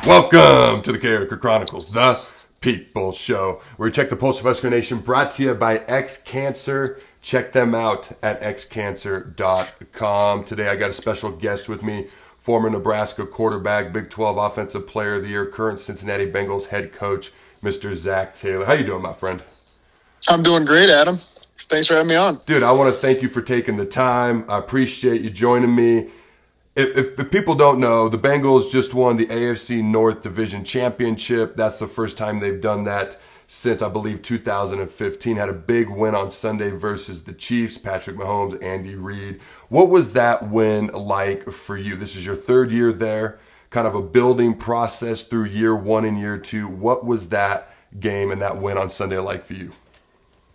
Welcome to the Carriker Chronicles, the People Show, where we check the pulse of Husker Nation, brought to you by X-Cancer. Check them out at xcancer.com. Today I got a special guest with me, former Nebraska quarterback, Big 12 Offensive Player of the Year, current Cincinnati Bengals head coach, Mr. Zac Taylor. How you doing, my friend? I'm doing great, Adam. Thanks for having me on. Dude, I want to thank you for taking the time. I appreciate you joining me. If people don't know, the Bengals just won the AFC North Division Championship. That's the first time they've done that since, I believe, 2015. Had a big win on Sunday versus the Chiefs, Patrick Mahomes, Andy Reid. What was that win like for you? This is your third year there, kind of a building process through year one and year two. What was that game and that win on Sunday like for you?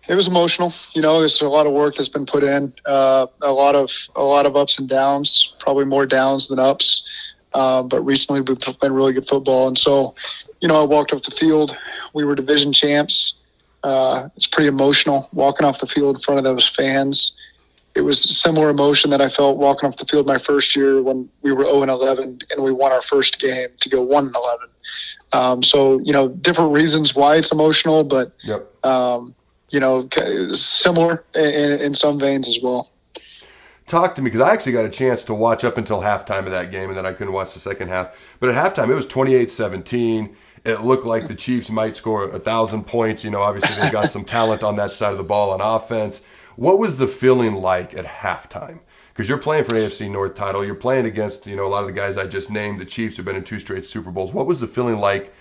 It was emotional. You know, there's a lot of work that's been put in, a lot of ups and downs, probably more downs than ups. But recently we've been playing really good football. And so, you know, I walked off the field. We were division champs. It's pretty emotional walking off the field in front of those fans. It was a similar emotion that I felt walking off the field my first year when we were 0-11 and we won our first game to go 1-11. So, you know, different reasons why it's emotional, but Yep. You know, similar in some veins as well. Talk to me, because I actually got a chance to watch up until halftime of that game, and then I couldn't watch the second half. But at halftime, it was 28-17. It looked like the Chiefs might score 1,000 points. You know, obviously they got some talent on that side of the ball on offense. What was the feeling like at halftime? Because you're playing for an AFC North title. You're playing against, you know, a lot of the guys I just named. The Chiefs have been in 2 straight Super Bowls. What was the feeling like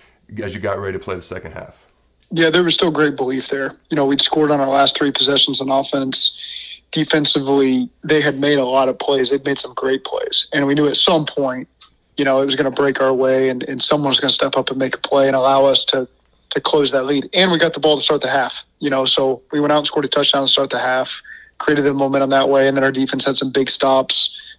as you got ready to play the second half? Yeah, there was still great belief there. You know, we'd scored on our last 3 possessions on offense. Defensively, they had made a lot of plays. They'd made some great plays. And we knew at some point, you know, it was going to break our way and someone was going to step up and make a play and allow us to close that lead. And we got the ball to start the half, you know, so we went out and scored a touchdown to start the half, created the momentum that way, and then our defense had some big stops,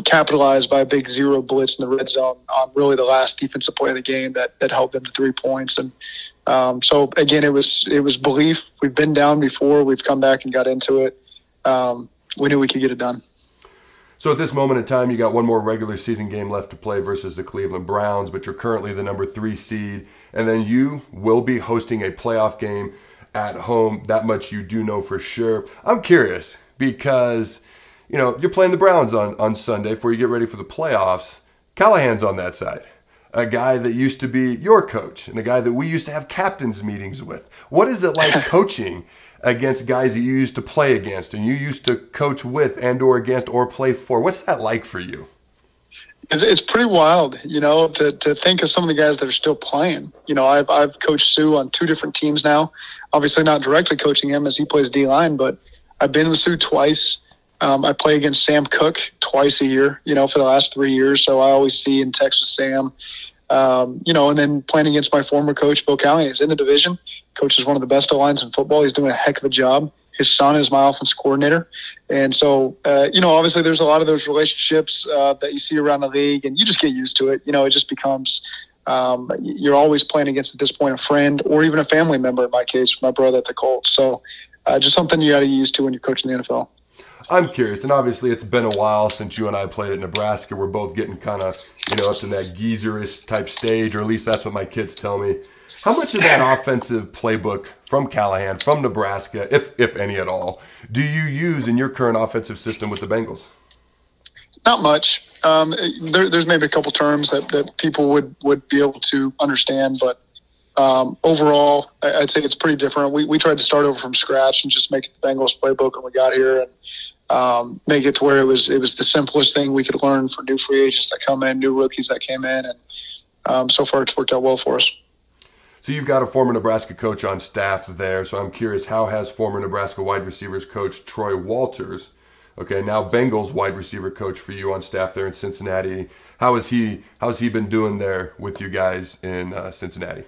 capitalized by a big zero blitz in the red zone on really the last defensive play of the game that held them to 3 points. And so again, it was belief. We've been down before. We've come back and got into it. We knew we could get it done. So at this moment in time, you got one more regular season game left to play versus the Cleveland Browns, but you're currently the number 3 seed, and then you will be hosting a playoff game at home. That much you do know for sure. I'm curious because, you know, you're playing the Browns on Sunday before you get ready for the playoffs. Callahan's on that side. A guy that used to be your coach and a guy that we used to have captains meetings with. What is it like coaching against guys that you used to play against and you used to coach with and or against or play for? What's that like for you? It's pretty wild, you know, to think of some of the guys that are still playing. You know, I've coached Sue on 2 different teams now. Obviously not directly coaching him as he plays D-line, but I've been with Sue twice. I play against Sam Cook twice a year, you know, for the last 3 years. So I always see and text with Sam. You know, and then playing against my former coach, Bo Callahan. He's in the division. Coach is one of the best O-lines in football. He's doing a heck of a job. His son is my offense coordinator. And so, you know, obviously there's a lot of those relationships that you see around the league, and you just get used to it. You know, it just becomes you're always playing against, at this point, a friend or even a family member, in my case, my brother at the Colts. So just something you got to get used to when you're coaching the NFL. I'm curious, and obviously it's been a while since you and I played at Nebraska. We're both getting kind of, you know, up to that geezerish type stage, or at least that's what my kids tell me. How much of that offensive playbook from Callahan, from Nebraska, if any at all, do you use in your current offensive system with the Bengals? Not much. There's maybe a couple terms that people would be able to understand, but overall, I'd say it's pretty different. We tried to start over from scratch and just make it the Bengals playbook when we got here, and make it to where it was the simplest thing we could learn for new free agents that come in, new rookies that came in, and so far it's worked out well for us. So you've got a former Nebraska coach on staff there, so I'm curious, how has former Nebraska wide receivers coach Troy Walters, okay, now Bengals wide receiver coach for you on staff there in Cincinnati, how's he been doing there with you guys in Cincinnati?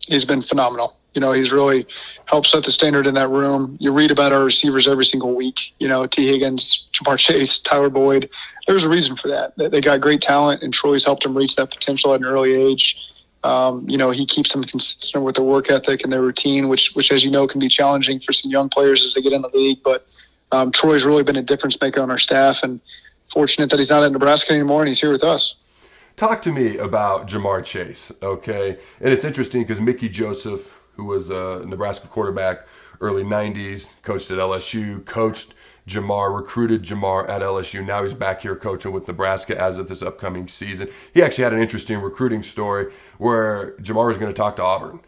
He's been phenomenal. You know, he's really helped set the standard in that room. You read about our receivers every single week. You know, T. Higgins, Jamar Chase, Tyler Boyd. There's a reason for that. They got great talent, and Troy's helped them reach that potential at an early age. You know, he keeps them consistent with their work ethic and their routine, which, as you know, can be challenging for some young players as they get in the league. But Troy's really been a difference maker on our staff, and fortunate that he's not at Nebraska anymore and he's here with us. Talk to me about Ja'Marr Chase, okay? And it's interesting because Mickey Joseph, who was a Nebraska quarterback, early 90s, coached at LSU, coached Ja'Marr, recruited Ja'Marr at LSU. Now he's back here coaching with Nebraska as of this upcoming season. He actually had an interesting recruiting story where Ja'Marr was going to talk to Auburn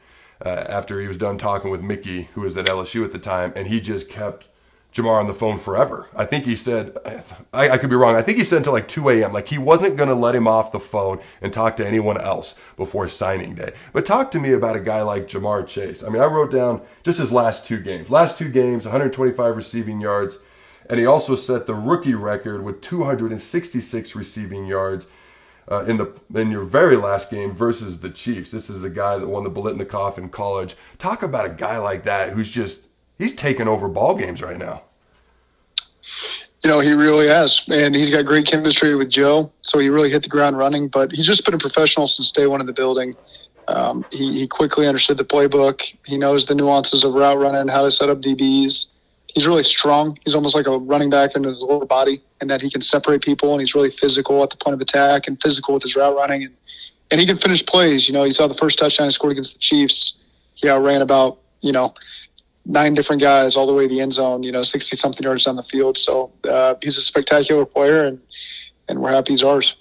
after he was done talking with Mickey, who was at LSU at the time, and he just kept Ja'Marr on the phone forever. I think he said, I could be wrong, I think he said until like 2 a.m. Like he wasn't going to let him off the phone and talk to anyone else before signing day. But talk to me about a guy like Ja'Marr Chase. I mean, I wrote down just his last two games. 125 receiving yards, and he also set the rookie record with 266 receiving yards in your very last game versus the Chiefs. This is a guy that won the Biletnikoff in college. Talk about a guy like that who's just, he's taking over ball games right now. You know, he really has, and he's got great chemistry with Joe, so he really hit the ground running, but he's just been a professional since day one in the building. He quickly understood the playbook. He knows the nuances of route running, how to set up DBs. He's really strong. He's almost like a running back in his lower body, and that he can separate people, and he's really physical at the point of attack and physical with his route running. And he can finish plays. You know, you saw the first touchdown he scored against the Chiefs. He outran about, 9 different guys all the way to the end zone, 60-something yards down the field. So he's a spectacular player, and we're happy he's ours.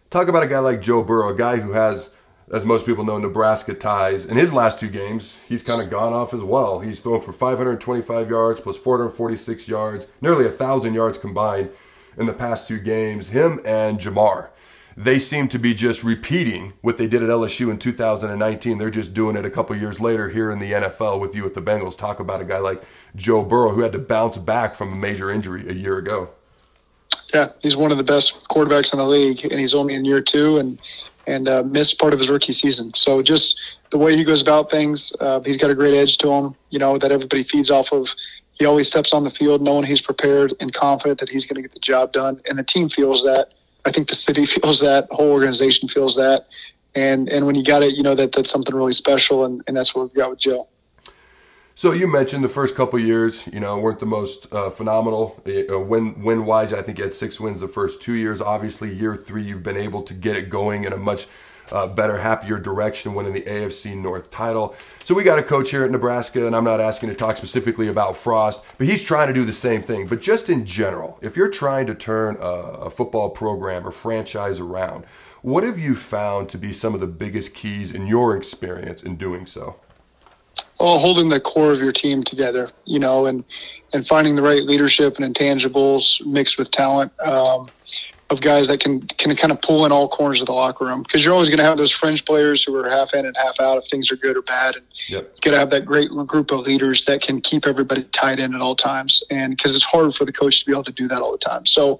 Talk about a guy like Joe Burrow, a guy who has, as most people know, Nebraska ties. In his last 2 games, he's kind of gone off as well. He's thrown for 525 yards plus 446 yards, nearly 1,000 yards combined in the past 2 games. Him and Ja'Marr, they seem to be just repeating what they did at LSU in 2019. They're just doing it a couple years later here in the NFL with you at the Bengals. Talk about a guy like Joe Burrow who had to bounce back from a major injury a year ago. Yeah, he's one of the best quarterbacks in the league, and he's only in year 2 and missed part of his rookie season. So just the way he goes about things, he's got a great edge to him, that everybody feeds off of. He always steps on the field knowing he's prepared and confident that he's going to get the job done, and the team feels that. I think the city feels that, the whole organization feels that, and when you got it, that's something really special, and that's what we've got with Joe. So you mentioned the first couple of years, weren't the most phenomenal win-wise. I think you had 6 wins the first 2 years. Obviously, year 3, you've been able to get it going in a much better, happier direction, winning the AFC North title. So we got a coach here at Nebraska, and I'm not asking to talk specifically about Frost, but he's trying to do the same thing. But just in general, if you're trying to turn a football program or franchise around, what have you found to be some of the biggest keys in your experience in doing so? Well, holding the core of your team together, and finding the right leadership and intangibles mixed with talent of guys that can kind of pull in all corners of the locker room. Because you're always going to have those fringe players who are half in and half out if things are good or bad. And you got to have that great group of leaders that can keep everybody tied in at all times. And because it's hard for the coach to be able to do that all the time. So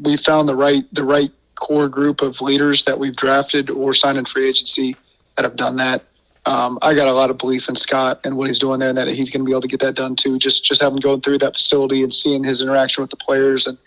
we found the right core group of leaders that we've drafted or signed in free agency that have done that. I got a lot of belief in Scott and what he's doing there, and that he's going to be able to get that done too. Just having gone through that facility and seeing his interaction with the players and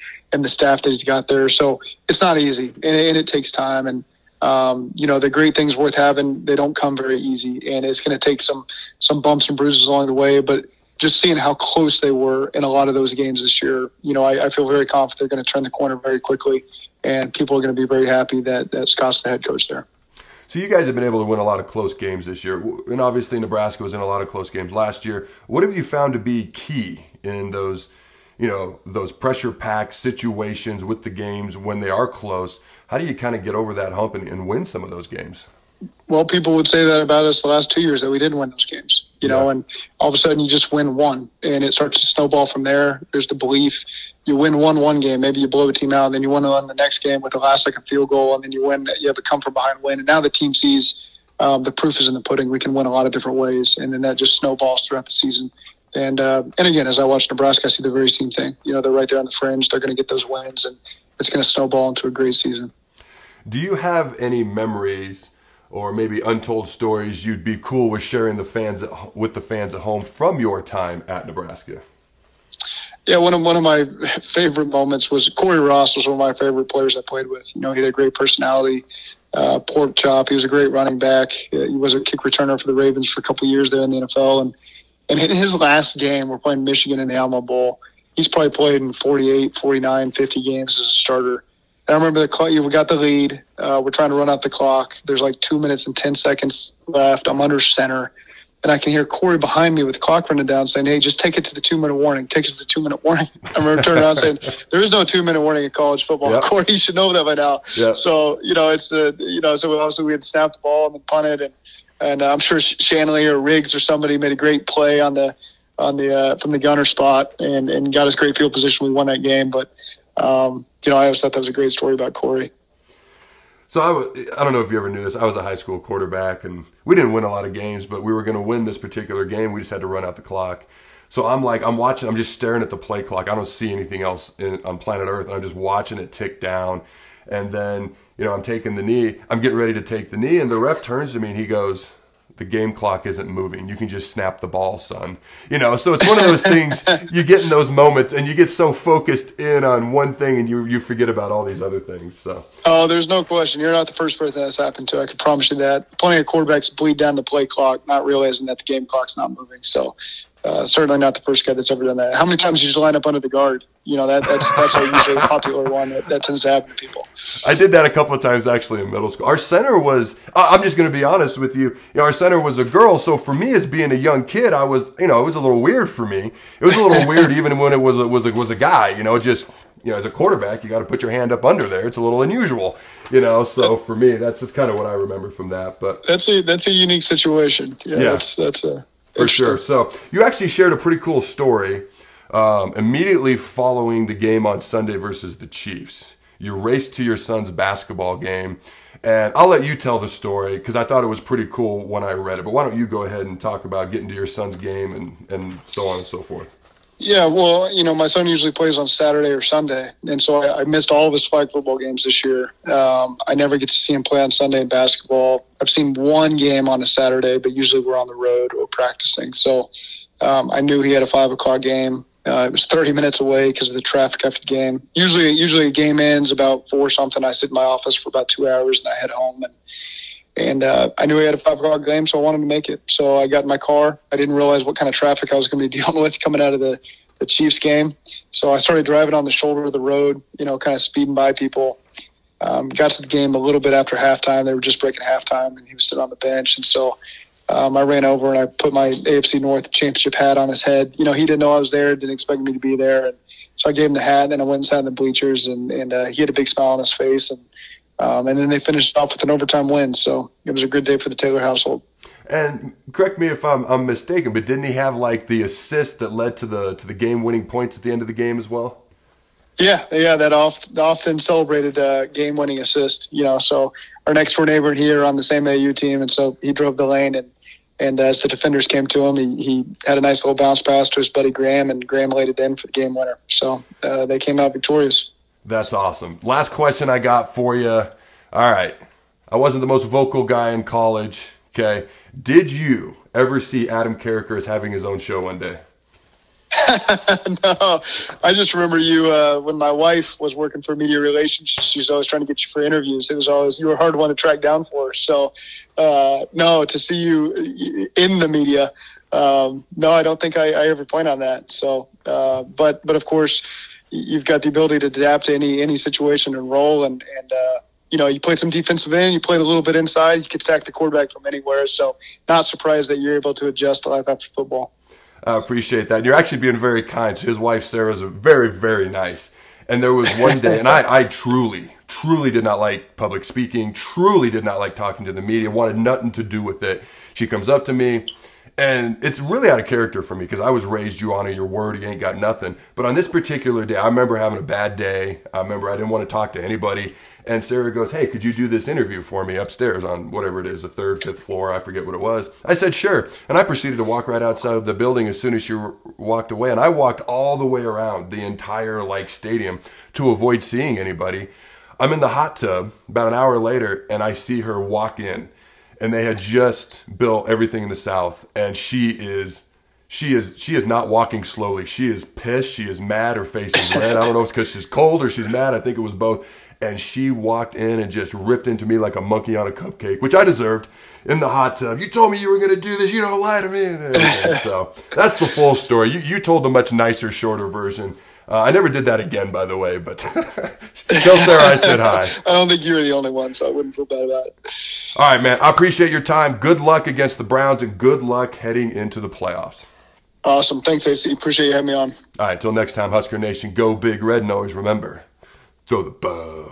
the staff that he's got there. So it's not easy, and it takes time. And the great things worth having, they don't come very easy, and it's going to take some bumps and bruises along the way. But just seeing how close they were in a lot of those games this year, I feel very confident they're going to turn the corner very quickly, and people are going to be very happy that Scott's the head coach there. So you guys have been able to win a lot of close games this year, and obviously Nebraska was in a lot of close games last year. What have you found to be key in those pressure-packed situations with the games when they are close? How do you kind of get over that hump and win some of those games? Well, people would say that about us the last 2 years, that we didn't win those games, and all of a sudden you just win one, and it starts to snowball from there. There's the belief. You win one game, maybe you blow a team out, and then you win on the next game with a last-second field goal, and then you win. You have a come-from-behind win, and now the team sees the proof is in the pudding. We can win a lot of different ways, and then that just snowballs throughout the season. And again, as I watch Nebraska, I see the very same thing. They're right there on the fringe. They're going to get those wins, and it's going to snowball into a great season. Do you have any memories or maybe untold stories you'd be cool with sharing with the fans at home from your time at Nebraska? Yeah, one of my favorite moments was Corey Ross was one of my favorite players I played with. He had a great personality, pork chop. He was a great running back. He was a kick returner for the Ravens for a couple of years there in the NFL. And in his last game, we're playing Michigan in the Alamo Bowl. He's probably played in 48, 49, 50 games as a starter. And I remember the clock, we got the lead. We're trying to run out the clock. There's like 2 minutes and 10 seconds left. I'm under center. And I can hear Corey behind me with the clock running down saying, hey, just take it to the 2 minute warning. Take it to the 2 minute warning. I remember turning around saying, there is no 2 minute warning in college football. Yep. Corey, you should know that by now. Yep. So, so obviously we had snapped the ball and then punted. And I'm sure Shanley or Riggs or somebody made a great play from the gunner spot and got us great field position. We won that game. But, I always thought that was a great story about Corey. So I don't know if you ever knew this. I was a high school quarterback, and we didn't win a lot of games, but we were going to win this particular game. We just had to run out the clock. So I'm watching. I'm just staring at the play clock. I don't see anything else on planet Earth, and I'm just watching it tick down. And then, I'm taking the knee. I'm getting ready to take the knee, and the ref turns to me, and he goes, the game clock isn't moving. You can just snap the ball, son. So it's one of those things you get in those moments and you get so focused in on one thing and you forget about all these other things. So. Oh, there's no question. You're not the first person that's happened to. I can promise you that. Plenty of quarterbacks bleed down the play clock, not realizing that the game clock's not moving. So certainly not the first guy that's ever done that. How many times did you line up under the guard? That's usually a popular one that tends to happen to people. I did that a couple of times actually in middle school. Our center was, I'm just going to be honest with you, our center was a girl. So for me as being a young kid, it was a little weird for me. It was a little weird even when it was a guy, as a quarterback, you got to put your hand up under there. It's a little unusual, so for me, that's kind of what I remember from that. But that's a unique situation. Yeah. For sure. So you actually shared a pretty cool story immediately following the game on Sunday versus the Chiefs. You raced to your son's basketball game, and I'll let you tell the story because I thought it was pretty cool when I read it. But why don't you go ahead and talk about getting to your son's game and so on and so forth? Yeah, well, my son usually plays on Saturday or Sunday, and so I missed all of his flag football games this year. I never get to see him play on Sunday in basketball. I've seen one game on a Saturday, but usually we're on the road or practicing. So I knew he had a 5 o'clock game. It was 30 minutes away because of the traffic after the game. Usually a game ends about 4 something. I sit in my office for about 2 hours, and I head home. And I knew he had a 5 o'clock game, so I wanted to make it. So I got in my car. I didn't realize what kind of traffic I was going to be dealing with coming out of the Chiefs game. So I started driving on the shoulder of the road, kind of speeding by people. Got to the game a little bit after halftime. They were just breaking halftime, and he was sitting on the bench. And so I ran over and I put my AFC North championship hat on his head. He didn't know I was there, didn't expect me to be there. And so I gave him the hat, and then I went and sat in the bleachers, and he had a big smile on his face. And then they finished off with an overtime win. So it was a good day for the Taylor household. And correct me if I'm mistaken, but didn't he have like the assist that led to the game-winning points at the end of the game as well? Yeah, that often celebrated game-winning assist. So our next door neighbor here on the same AU team, and so he drove the lane, and as the defenders came to him, he had a nice little bounce pass to his buddy Graham, and Graham laid it in for the game winner. So they came out victorious. That's awesome. Last question I got for you. All right, I wasn't the most vocal guy in college. Okay, did you ever see Adam Carriker as having his own show one day? No, I just remember you when my wife was working for media relations. She was always trying to get you for interviews. It was always, you were a hard one to track down for her. So, no, to see you in the media, no, I don't think I ever plan on that. So, but of course, you've got the ability to adapt to any situation and role, and you played some defensive end, you played a little bit inside, you could sack the quarterback from anywhere. So, not surprised that you're able to adjust to life after football. I appreciate that. You're actually being very kind. His wife, Sarah, is very, very nice. And there was one day, and I truly did not like public speaking, truly did not like talking to the media, wanted nothing to do with it. She comes up to me, and it's really out of character for me because I was raised, you honor your word, you ain't got nothing. But on this particular day, I remember having a bad day. I remember I didn't want to talk to anybody. And Sarah goes, hey, could you do this interview for me upstairs on whatever it is, the 3rd, 5th floor? I forget what it was. I said, sure. And I proceeded to walk right outside of the building as soon as she walked away. And I walked all the way around the entire stadium to avoid seeing anybody. I'm in the hot tub about an hour later, and I see her walk in. And they had just built everything in the South. And she is not walking slowly. She is pissed. She is mad. Her face is red. I don't know if it's because she's cold or she's mad. I think it was both. And she walked in and just ripped into me like a monkey on a cupcake, which I deserved, in the hot tub. You told me you were going to do this. You don't lie to me. And so that's the full story. You told the much nicer, shorter version. I never did that again, by the way, but tell Sarah I said hi. I don't think you were the only one, so I wouldn't feel bad about it. All right, man. I appreciate your time. Good luck against the Browns, and good luck heading into the playoffs. Awesome. Thanks, AC. Appreciate you having me on. All right, till next time, Husker Nation, go Big Red, and always remember, throw the bug.